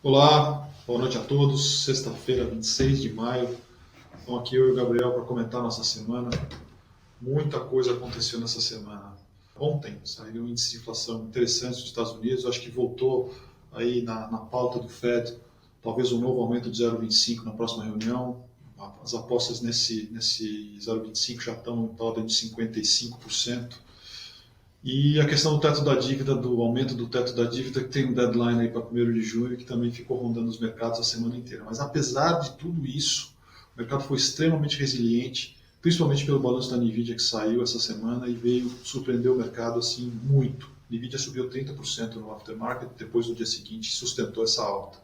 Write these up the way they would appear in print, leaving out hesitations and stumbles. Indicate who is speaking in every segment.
Speaker 1: Olá, boa noite a todos. Sexta-feira, 26 de maio. Então aqui eu e o Gabriel para comentar nossa semana. Muita coisa aconteceu nessa semana. Ontem saiu um índice de inflação interessante dos Estados Unidos. Acho que voltou aí na pauta do Fed, talvez um novo aumento de 0,25 na próxima reunião. As apostas nesse 0,25 já estão em torno de 55%. E a questão do teto da dívida, do aumento do teto da dívida, que tem um deadline aí para 1º de junho, que também ficou rondando os mercados a semana inteira. Mas apesar de tudo isso, o mercado foi extremamente resiliente, principalmente pelo balanço da Nvidia que saiu essa semana e veio surpreender o mercado assim muito. A Nvidia subiu 30% no aftermarket, depois no dia seguinte sustentou essa alta.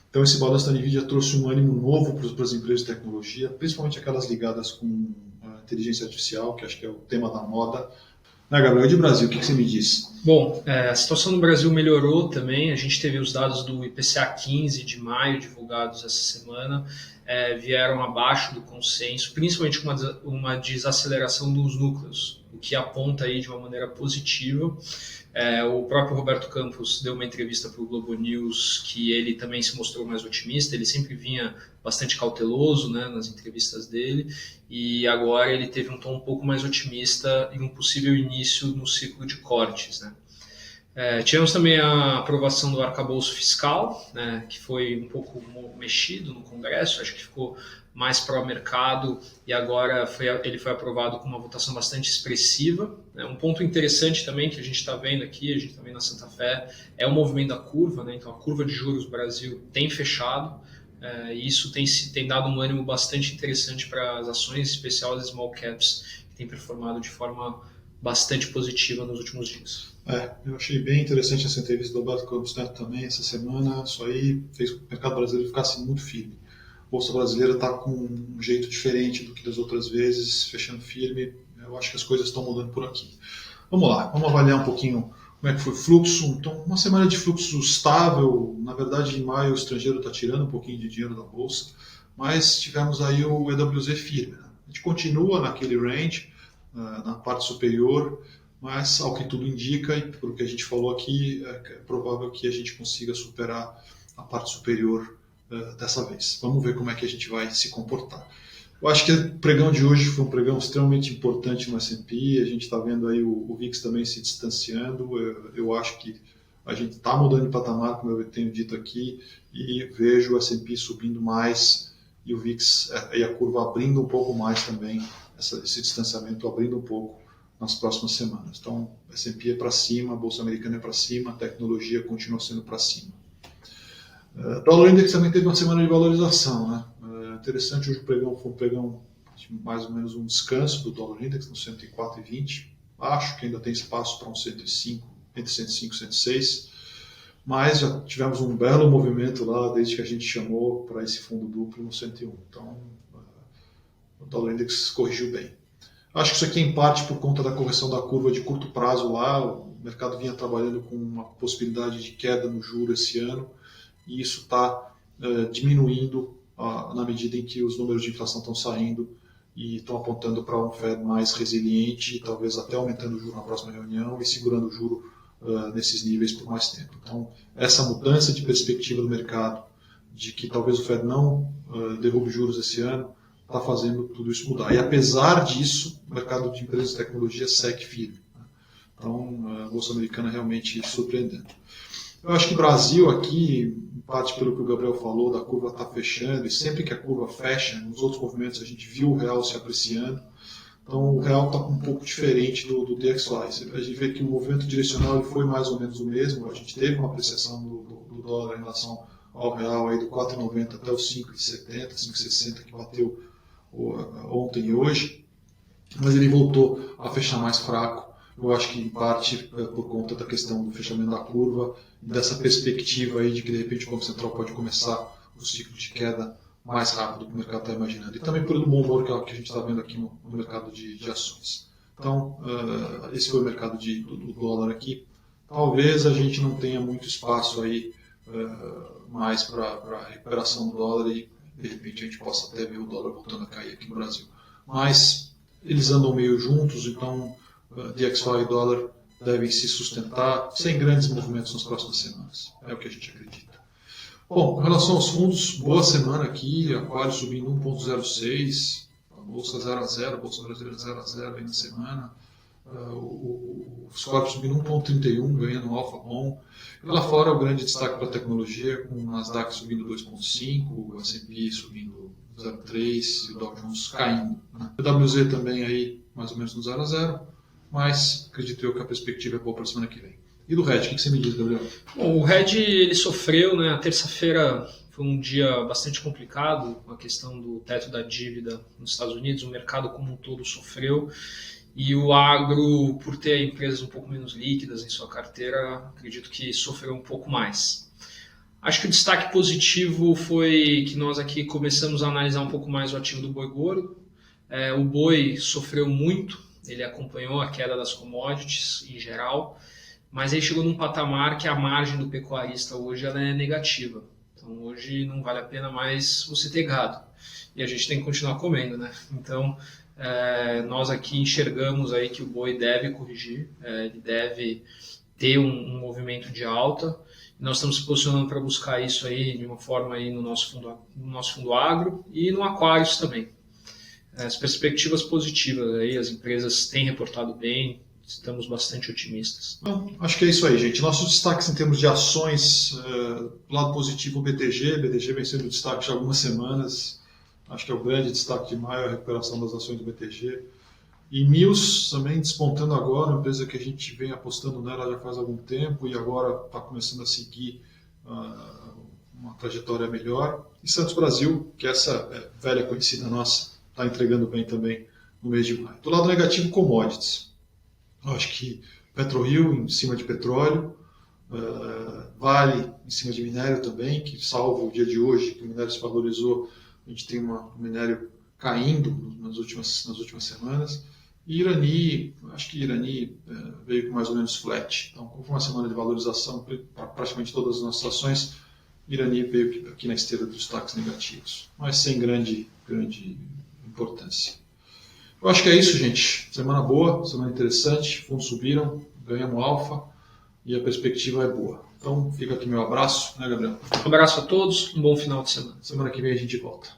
Speaker 1: Então esse balanço da Nvidia trouxe um ânimo novo para as empresas de tecnologia, principalmente aquelas ligadas com a inteligência artificial, que acho que é o tema da moda. Gabriel, de Brasil, o que você me diz?
Speaker 2: Bom, a situação no Brasil melhorou também. A gente teve os dados do IPCA 15 de maio divulgados essa semana, vieram abaixo do consenso, principalmente com uma desaceleração dos núcleos, o que aponta aí de uma maneira positiva. O próprio Roberto Campos deu uma entrevista para o Globo News que ele também se mostrou mais otimista. Ele sempre vinha bastante cauteloso, né, nas entrevistas dele, e agora ele teve um tom um pouco mais otimista em um possível início no ciclo de cortes, né. Tivemos também a aprovação do arcabouço fiscal, né, que foi um pouco mexido no Congresso, acho que ficou mais pró-mercado e agora ele foi aprovado com uma votação bastante expressiva. Um ponto interessante também que a gente está vendo aqui, a gente está vendo na Santa Fé, é o movimento da curva, né? Então a curva de juros do Brasil tem fechado, e isso tem dado um ânimo bastante interessante para as ações, em especial as small caps, que têm performado de forma bastante positiva nos últimos dias.
Speaker 1: Eu achei bem interessante essa entrevista do Roberto Campos Neto também essa semana. Isso aí fez com que o mercado brasileiro ficasse muito firme. A Bolsa brasileira está com um jeito diferente do que das outras vezes, fechando firme. Eu acho que as coisas estão mudando por aqui. Vamos lá, vamos avaliar um pouquinho como é que foi o fluxo. Então, uma semana de fluxo estável. Na verdade, em maio o estrangeiro está tirando um pouquinho de dinheiro da Bolsa, mas tivemos aí o EWZ firme, né? A gente continua naquele range, na parte superior, mas ao que tudo indica, e pelo que a gente falou aqui, é provável que a gente consiga superar a parte superior dessa vez. Vamos ver como é que a gente vai se comportar. Eu acho que o pregão de hoje foi um pregão extremamente importante no S&P, a gente está vendo aí o VIX também se distanciando, eu acho que a gente está mudando de patamar, como eu tenho dito aqui, e vejo o S&P subindo mais e o VIX e a curva abrindo um pouco mais também, esse distanciamento abrindo um pouco nas próximas semanas. Então, o S&P é para cima, a Bolsa Americana é para cima, a tecnologia continua sendo para cima. Dólar Index também teve uma semana de valorização, né? Interessante, hoje o pregão foi um pregão de mais ou menos um descanso do Dólar Index no 104,20. Acho que ainda tem espaço para um 105, entre 105 e 106, mas já tivemos um belo movimento lá desde que a gente chamou para esse fundo duplo no 101. Então, o Dólar Index corrigiu bem. Acho que isso aqui é em parte por conta da correção da curva de curto prazo lá. O mercado vinha trabalhando com uma possibilidade de queda no juro esse ano e isso está diminuindo na medida em que os números de inflação estão saindo e estão apontando para um Fed mais resiliente, talvez até aumentando o juro na próxima reunião e segurando o juro nesses níveis por mais tempo. Então, essa mudança de perspectiva do mercado, de que talvez o Fed não derrube juros esse ano, está fazendo tudo isso mudar. E apesar disso, o mercado de empresas de tecnologia segue firme. Então, a Bolsa Americana realmente surpreendendo. Eu acho que o Brasil aqui, em parte pelo que o Gabriel falou, da curva está fechando, e sempre que a curva fecha, nos outros movimentos a gente viu o real se apreciando. Então, o real está um pouco diferente do DXY. A gente vê que o movimento direcional ele foi mais ou menos o mesmo. A gente teve uma apreciação do dólar em relação ao real aí do 4,90 até os 5,70, 5,60 que bateu ontem e hoje, mas ele voltou a fechar mais fraco. Eu acho que em parte por conta da questão do fechamento da curva e dessa perspectiva aí de que de repente o Banco Central pode começar o ciclo de queda mais rápido do que o mercado está imaginando. E também por um bom humor que a gente está vendo aqui no mercado de ações. Então, esse foi o mercado do dólar aqui. Talvez a gente não tenha muito espaço aí mais para a recuperação do dólar e de repente a gente possa até ver o dólar voltando a cair aqui no Brasil. Mas eles andam meio juntos, então DXY e dólar devem se sustentar sem grandes movimentos nas próximas semanas. É o que a gente acredita. Bom, com relação aos fundos, boa semana aqui, Aquário subindo 1,06, a Bolsa 0 a 0, a Bolsa Brasileira 0 a 0 aí na semana, o Scorpio subindo 1,31, ganhando um alfa bom. E lá fora, o grande destaque para a tecnologia, com o Nasdaq subindo 2,5, o S&P subindo 0,3 e o Dow Jones caindo. O WZ também aí, mais ou menos no 0 a 0, mas acredito eu que a perspectiva é boa para a semana que vem. E do RED, o que você me diz, Gabriel?
Speaker 2: Bom, o RED ele sofreu, né? A terça-feira foi um dia bastante complicado, com a questão do teto da dívida nos Estados Unidos, o mercado como um todo sofreu, e o agro, por ter empresas um pouco menos líquidas em sua carteira, acredito que sofreu um pouco mais. Acho que o destaque positivo foi que nós aqui começamos a analisar um pouco mais o ativo do boi gordo. O boi sofreu muito, ele acompanhou a queda das commodities em geral, mas aí chegou num patamar que a margem do pecuarista hoje ela é negativa. Então hoje não vale a pena mais você ter gado. E a gente tem que continuar comendo, né? Então nós aqui enxergamos aí que o boi deve corrigir, ele deve ter um movimento de alta. Nós estamos se posicionando para buscar isso aí de uma forma aí no nosso fundo agro e no Aquários também. As perspectivas positivas aí, as empresas têm reportado bem. Estamos bastante otimistas.
Speaker 1: Bom, acho que é isso aí, gente. Nossos destaques em termos de ações, do lado positivo, o BTG. BTG vem sendo destaque já há algumas semanas. Acho que é o grande destaque de maio, a recuperação das ações do BTG. E Mills também despontando agora, uma empresa que a gente vem apostando nela já faz algum tempo e agora está começando a seguir uma trajetória melhor. E Santos Brasil, que essa velha conhecida nossa, está entregando bem também no mês de maio. Do lado negativo, commodities. Eu acho que PetroRio em cima de petróleo, Vale em cima de minério também, que salvo o dia de hoje, que o minério se valorizou, a gente tem um minério caindo nas últimas semanas. E Irani, acho que Irani veio com mais ou menos flat. Então, como foi uma semana de valorização para praticamente todas as nossas ações, Irani veio aqui na esteira dos destaques negativos, mas sem grande importância. Eu acho que é isso, gente. Semana boa, semana interessante, fundos subiram, ganhamos alfa e a perspectiva é boa. Então fica aqui meu abraço, né, Gabriel?
Speaker 2: Um abraço a todos, um bom final de semana.
Speaker 1: Semana que vem a gente volta.